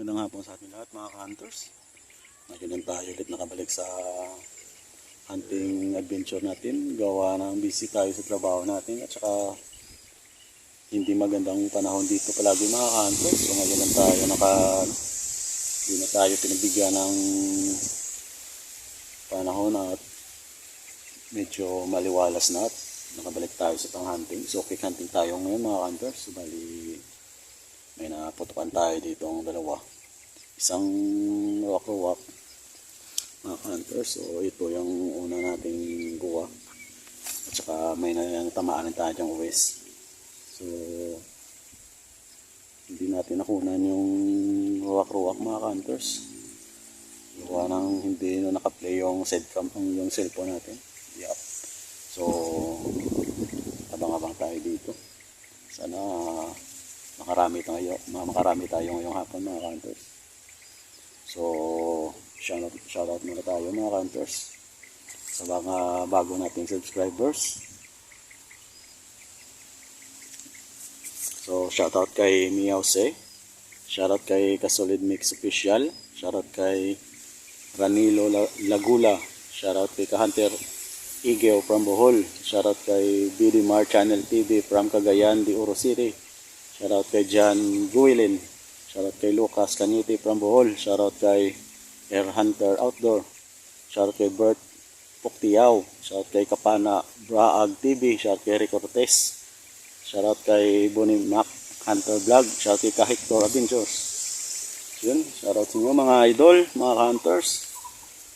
Magandang hapon sa ating lahat mga ka-hunters. Ngayon tayo ulit nakabalik sa hunting adventure natin. Gawa ng busy tayo sa trabaho natin at saka hindi magandang panahon dito palagi mga ka-hunters. So ngayon lang tayo hindi na tayo pinagbigyan ng panahon at medyo maliwalas na at nakabalik tayo sa pang-hunting. So quick hunting tayo ngayon mga ka-hunters. So bali may naputukan tayo dito ang dalawa. Isang ruwak-ruwak mga hunters. So ito yung una nating guwa. At saka may natamaan tayo dyang uwes. So hindi natin nakunan yung ruwak-ruwak mga hunters. Gawa nang hindi na nakaplay yung sidecam yung cellphone natin. Yep. So abang-abang tayo dito. Sana makarami tayo ngayong hapon mga hunters. So shoutout muna tayo mga hunters sa mga bago nating subscribers. So shoutout kay Miause, shoutout kay Kasolid Mix Official, shoutout kay Ranilo Lagula, shoutout kay Hunter Igeo from Bohol, shoutout kay BD Mar Channel TV from Cagayan de Oro City, shoutout kay John Guilin, shoutout kay Lucas Canite from Bohol, shoutout kay Air Hunter Outdoor, shoutout kay Bert Puktiyaw, shoutout kay Kapana Braag TV, shoutout kay Rico Cortez, shoutout kay Bonnie Mac Hunter Vlog, shoutout kay Hector Adventures. Yun, shoutout sa inyo mga idol, mga hunters.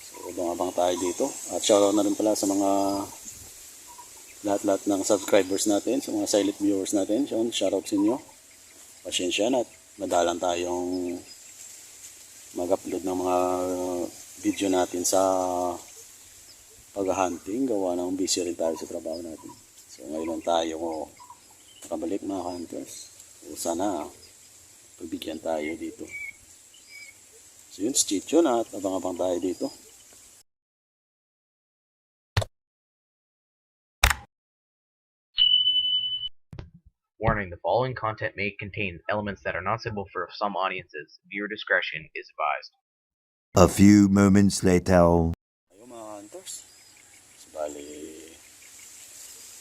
So abang-abang tayo dito. At shoutout na rin pala sa mga lahat-lahat ng subscribers natin, sa mga silent viewers natin. So shoutout sa inyo. Pasensya na at madalang tayong mag-upload ng mga video natin sa pag-hunting. Gawa ng busy rin tayo sa trabaho natin. So ngayon lang tayo nakabalik mga hunters. So sana pagbigyan tayo dito. So yun, stay tuned at abang-abang tayo dito. Warning, the following content may contain elements that are not suitable for some audiences. Viewer discretion is advised. A few moments later. Ayun mga hunters. So bali,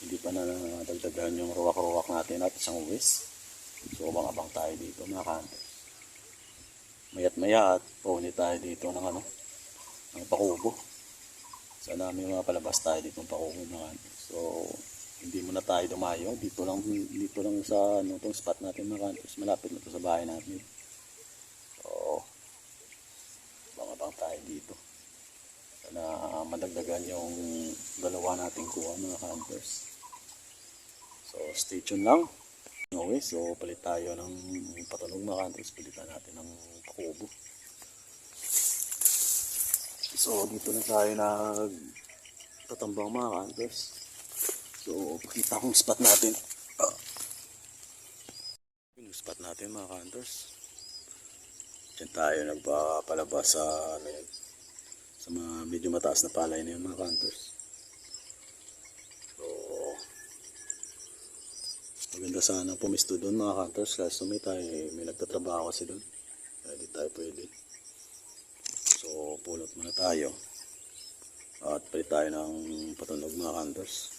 hindi pa na nadagdagan yung ruwak-ruwak natin at isang uwis. So abang-abang tayo dito mga hunters. Mayat maya at pauni tayo dito ng ng pakubo. Sana may mga palabas tayo dito ng pakubo mga hunters. So hindi muna tayo dumayo. Dito lang sa tong spot natin mga hunters. Malapit na to sa bahay natin. So abang-abang tayo dito. Sana madagdagan yung dalawa nating kuha mga hunters. So stay tuned lang. Okay, so palit tayo ng patunog mga hunters. Pilitan natin ng pakubo. So dito na tayo nagtatambang mga hunters. So pakita kong spot natin. Yung spot natin mga hunters. Diyan tayo nagpapalabas sa sa mga medyo mataas na palay na yung mga hunters. So maganda sana pumisto doon mga hunters kasi may nagtatrabaho kasi doon. Kaya di tayo pwede. So pulot muna tayo. At palit tayo ng patunog mga hunters.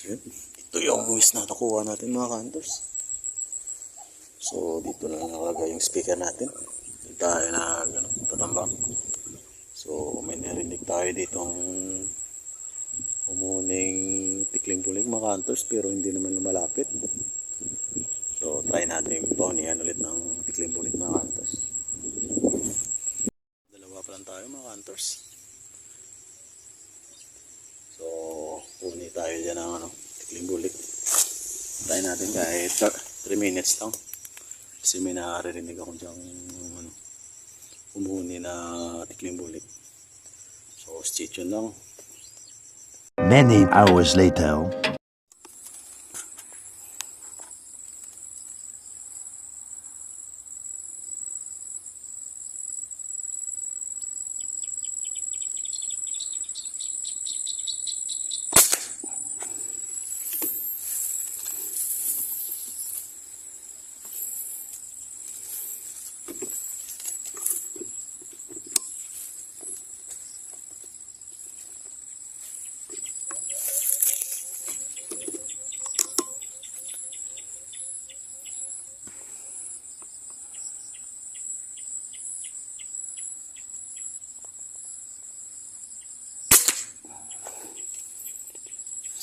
Ito yung voice na nakuha natin mga hunters. So dito na nakalagay yung speaker natin. Dito tayo tatambak. So may narinig tayo ditong umuning tikling-buling mga hunters pero hindi naman lumalapit. So try natin paunihan ulit ng tikling-buling mga hunters. Dalawa pa lang tayo mga hunters. So puni tayo dyan ng tikling-bulik. Try natin kahit 3 minutes lang. Kasi may naririnig ako dyan umuni na tikling-bulik. So stay tuned lang. Many hours later.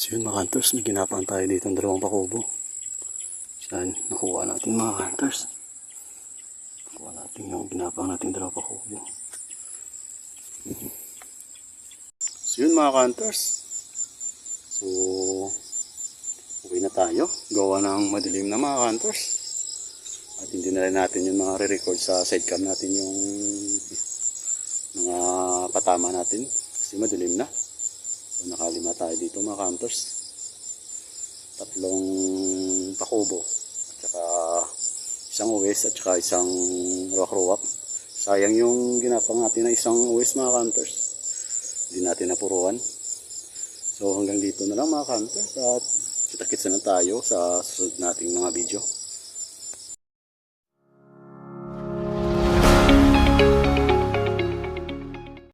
So yun mga hunters, may ginapang tayo dito ng dalawang pakubo. Saan nakuha natin mga hunters. Nakuha natin yung ginapang natin dalawang pakubo. So yun mga hunters. So uwi na tayo. Gawa ng madilim na mga hunters. At hindi na rin natin yung mga re-record sa sidecam natin yung mga patama natin. Kasi madilim na. So, nakalima tayo dito mga hunters. 3 pakubo. At saka isang uwes at saka isang ruwak-ruwak. Sayang yung ginapang natin na isang uwes mga hunters. Hindi natin napuruan. So hanggang dito na lang mga hunters. At kita-kits na tayo sa susunod nating mga video.